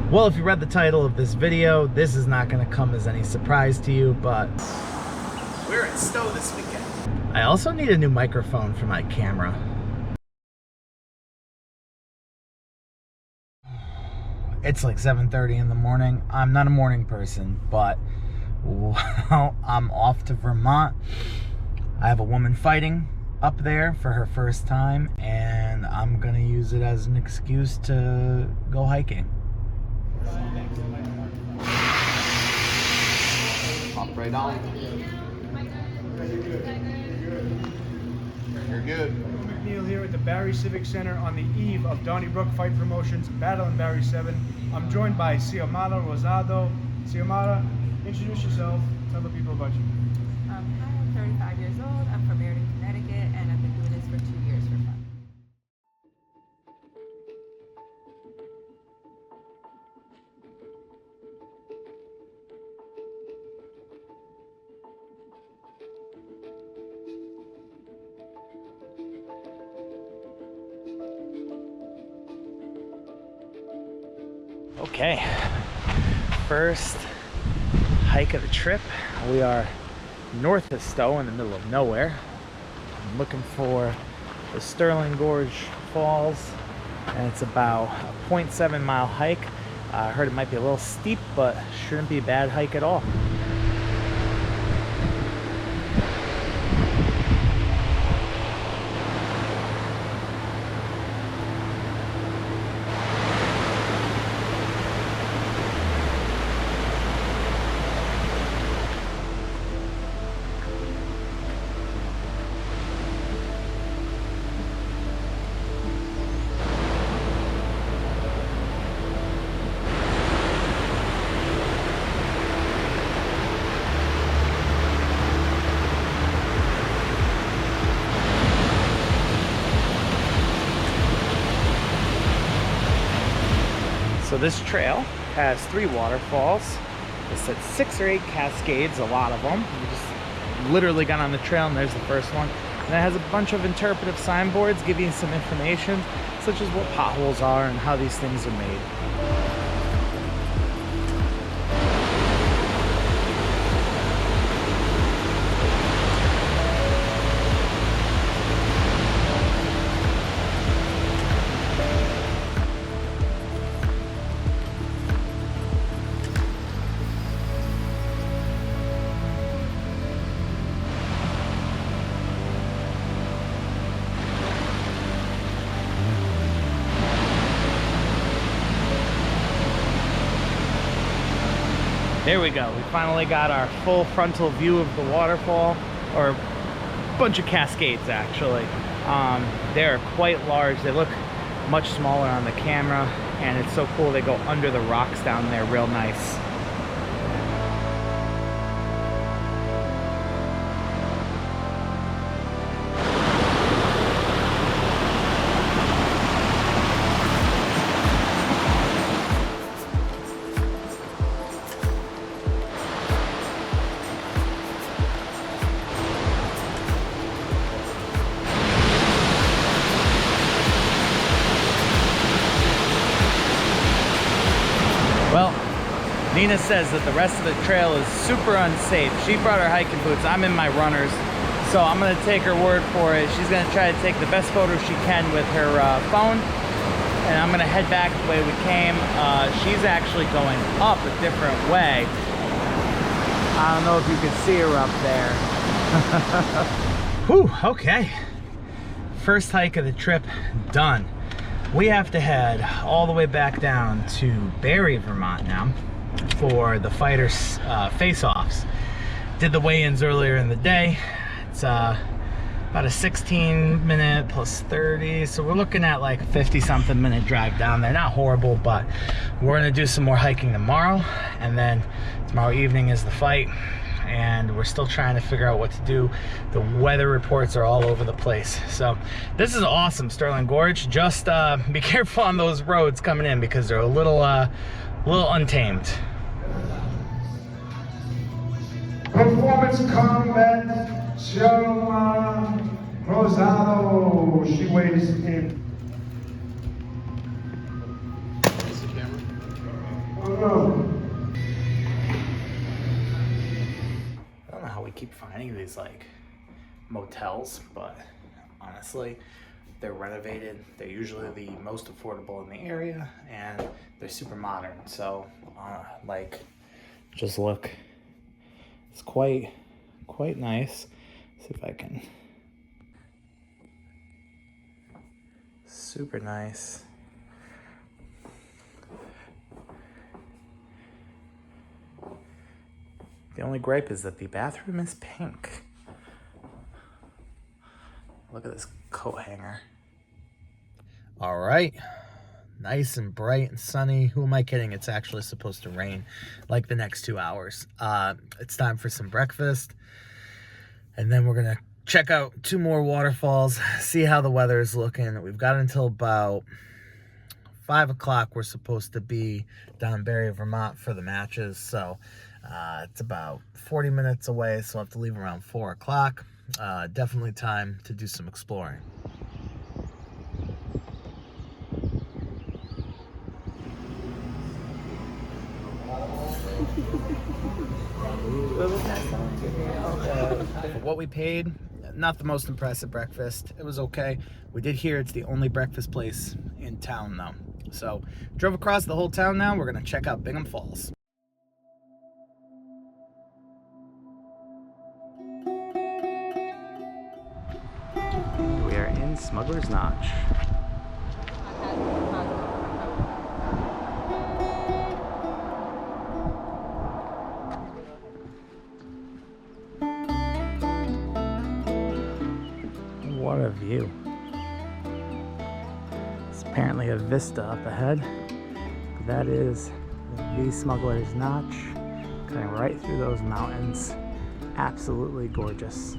Well, if you read the title of this video, this is not going to come as any surprise to you, but we're in Stowe this weekend. I also need a new microphone for my camera. It's like 7:30 in the morning. I'm not a morning person, but well, I'm off to Vermont. I have a woman fighting up there for her first time, and I'm gonna use it as an excuse to go hiking. Pop right on. You're good. McNeil here at the Barrie Civic Center on the eve of Donnybrook Fight Promotions Battle in Barrie 7. I'm joined by Xiomara Rosado. Xiomara, introduce yourself. Tell the people about you. Hi, I'm 35 years old. I'm from Meriden, Connecticut, and I've been doing this for 2 years for fun. Okay, first hike of the trip. We are north of Stowe in the middle of nowhere. I'm looking for the Sterling Gorge Falls, and it's about a 0.7 mile hike. I heard it might be a little steep, but shouldn't be a bad hike at all. So this trail has 3 waterfalls. It said 6 or 8 cascades, a lot of them. We just literally got on the trail and there's the first one. And it has a bunch of interpretive signboards giving you some information, such as what potholes are and how these things are made. There we go. We finally got our full frontal view of the waterfall, or a bunch of cascades actually. They're quite large. They look much smaller on the camera, and it's so cool. They go under the rocks down there real nice. Well, Nina says that the rest of the trail is super unsafe. She brought her hiking boots. I'm in my runners, so I'm gonna take her word for it. She's gonna try to take the best photos she can with her phone, and I'm gonna head back the way we came. She's actually going up a different way. I don't know if you can see her up there. Whew, okay. First hike of the trip done. We have to head all the way back down to Barrie, Vermont now for the fighters' face-offs. Did the weigh-ins earlier in the day. It's about a 16-minute plus 30, so we're looking at like a 50-something minute drive down there. Not horrible, but we're gonna do some more hiking tomorrow, and then tomorrow evening is the fight, and we're still trying to figure out what to do. The weather reports are all over the place. So this is awesome, Sterling Gorge. Just be careful on those roads coming in because they're a little untamed. Performance combat, Xiomara Rosado. She weighs in. Is the camera? keep finding these like motels, but honestly, they're renovated. They're usually the most affordable in the area, and they're super modern. So, like, just look. It's quite nice. See if I can. Super nice. The only gripe is that the bathroom is pink. Look at this coat hanger. All right. Nice and bright and sunny. Who am I kidding? It's actually supposed to rain like the next 2 hours. It's time for some breakfast. And then we're going to check out 2 more waterfalls, see how the weather is looking. We've got until about 5 o'clock. We're supposed to be down in Barry, Vermont for the matches. So it's about 40 minutes away. So I'll have to leave around 4 o'clock. Definitely time to do some exploring. For what we paid, not the most impressive breakfast. It was okay. We did hear it's the only breakfast place in town though. So drove across the whole town now. We're gonna check out Bingham Falls. We are in Smugglers Notch. What a view. It's apparently a vista up ahead. That is the Smugglers Notch, cutting right through those mountains. Absolutely gorgeous.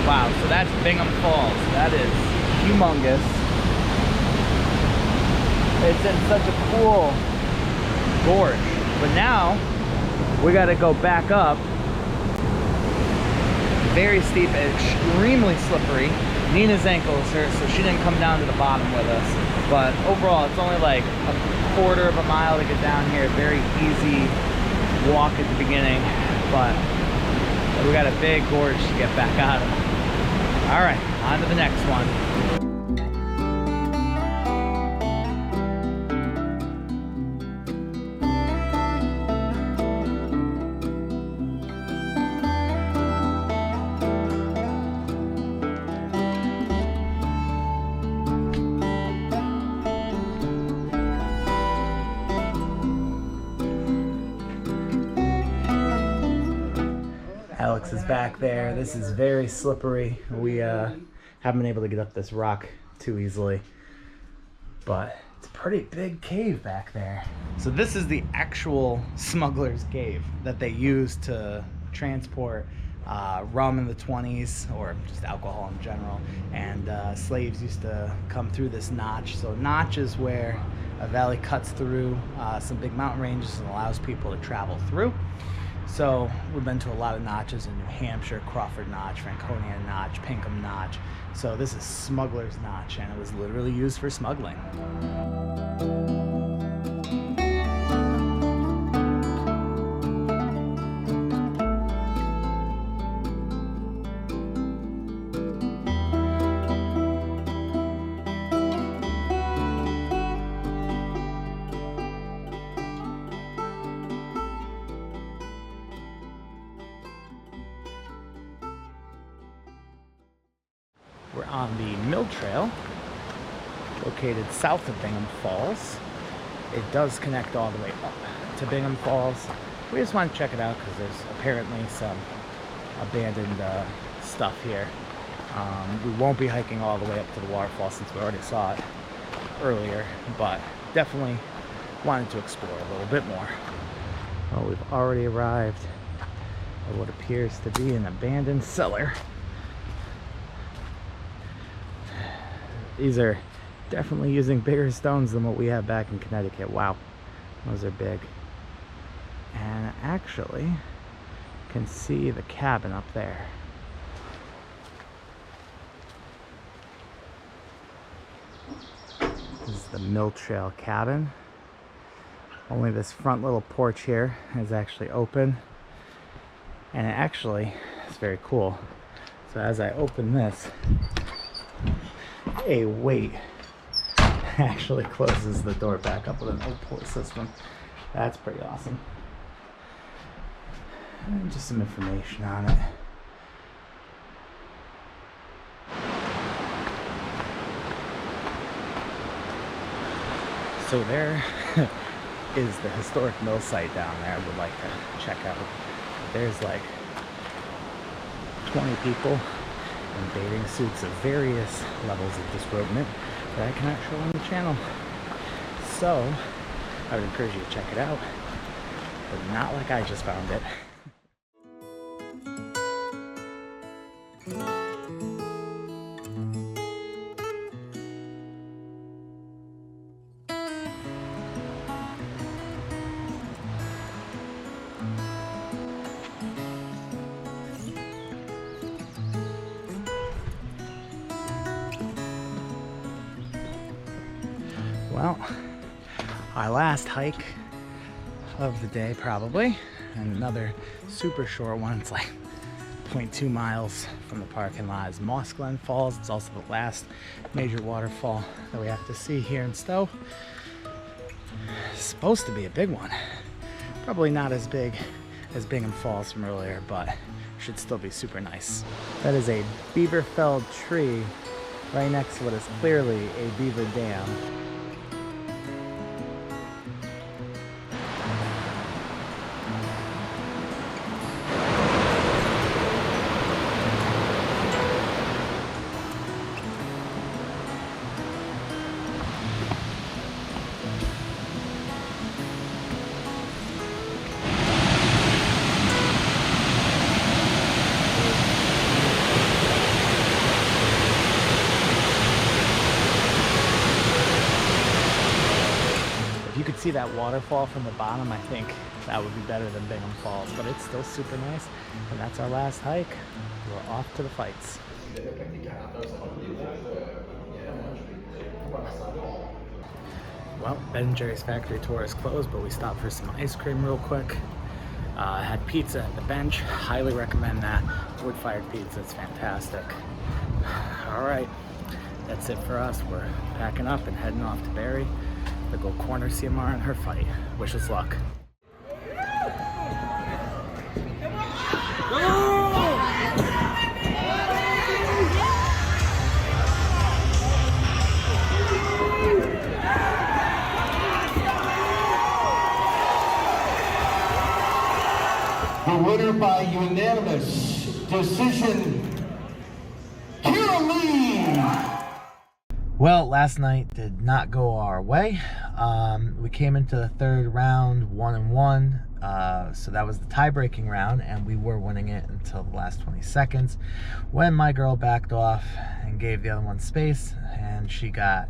Wow, so that's Bingham Falls. That is humongous. It's in such a cool gorge. But now, we gotta go back up. Very steep, extremely slippery. Nina's ankle is hurt, so she didn't come down to the bottom with us. But overall, it's only like a quarter of a mile to get down here. Very easy walk at the beginning, but we got a big gorge to get back out of. All right, on to the next one. Alex is back there. This is very slippery. We haven't been able to get up this rock too easily, but it's a pretty big cave back there. So this is the actual Smuggler's Cave that they used to transport rum in the 20s, or just alcohol in general, and slaves used to come through this notch. So notch is where a valley cuts through some big mountain ranges and allows people to travel through. So we've been to a lot of notches in New Hampshire: Crawford Notch, Franconia Notch, Pinkham Notch. So this is Smuggler's Notch, and it was literally used for smuggling. on the mill trail located south of Bingham Falls. It does connect all the way up to Bingham Falls. We just want to check it out because there's apparently some abandoned stuff here. We won't be hiking all the way up to the waterfall since we already saw it earlier, but definitely wanted to explore a little bit more. Well, we've already arrived at what appears to be an abandoned cellar. These are definitely using bigger stones than what we have back in Connecticut. Wow, those are big. And actually, can see the cabin up there. This is the Mill Trail cabin. Only this front little porch here is actually open. And it actually is very cool. So as I open this, a weight actually closes the door back up with an old pulley system. That's pretty awesome. And just some information on it. So there is the historic mill site down there I would like to check out. There's like 20 people in bathing suits of various levels of disrobement that I cannot show on the channel. So I would encourage you to check it out, but not like I just found it. Well, our last hike of the day probably, and another super short one. It's like 0.2 miles from the parking lot is Glen Falls. It's also the last major waterfall that we have to see here in Stowe. It's supposed to be a big one. Probably not as big as Bingham Falls from earlier, but should still be super nice. That is a beaver felled tree right next to what is clearly a beaver dam. If you could see that waterfall from the bottom, I think that would be better than Bingham Falls, but it's still super nice. And that's our last hike. We're off to the fights. Well, Ben & Jerry's factory tour is closed, but we stopped for some ice cream real quick. Had pizza at the bench. Highly recommend that. Wood-fired pizza, it's fantastic. All right, that's it for us. We're packing up and heading off to Barry to go corner CMR in her fight. Wish us luck. The winner by unanimous decision, Kira Lee. Well, last night did not go our way. We came into the third round 1-1, so that was the tie-breaking round, and we were winning it until the last 20 seconds when my girl backed off and gave the other one space, and she got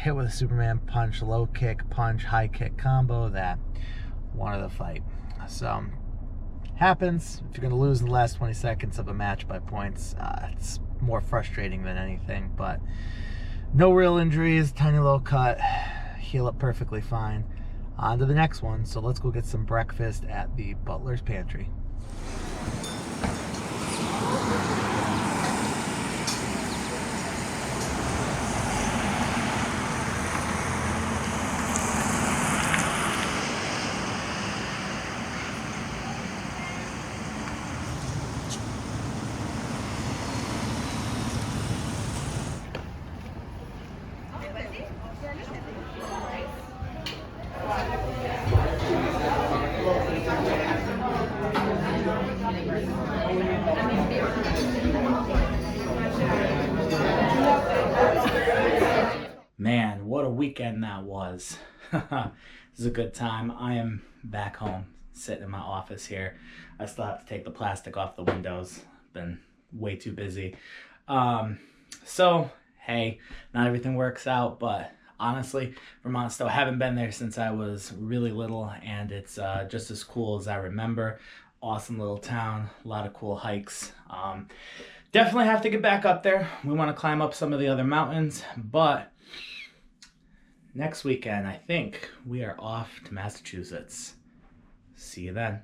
hit with a Superman punch, low kick, punch, high kick combo that wanted the fight. So happens. If you're going to lose in the last 20 seconds of a match by points, it's more frustrating than anything. But no real injuries, tiny little cut, heal up perfectly fine. On to the next one. So let's go get some breakfast at the Butler's Pantry. Man, what a weekend that was. This is a good time. I am back home, sitting in my office here. I still have to take the plastic off the windows. Been way too busy. So, hey, not everything works out, but honestly, Vermont still haven't been there since I was really little, and it's just as cool as I remember. Awesome little town, a lot of cool hikes. Definitely have to get back up there. We want to climb up some of the other mountains, but next weekend, I think we are off to Massachusetts. See you then.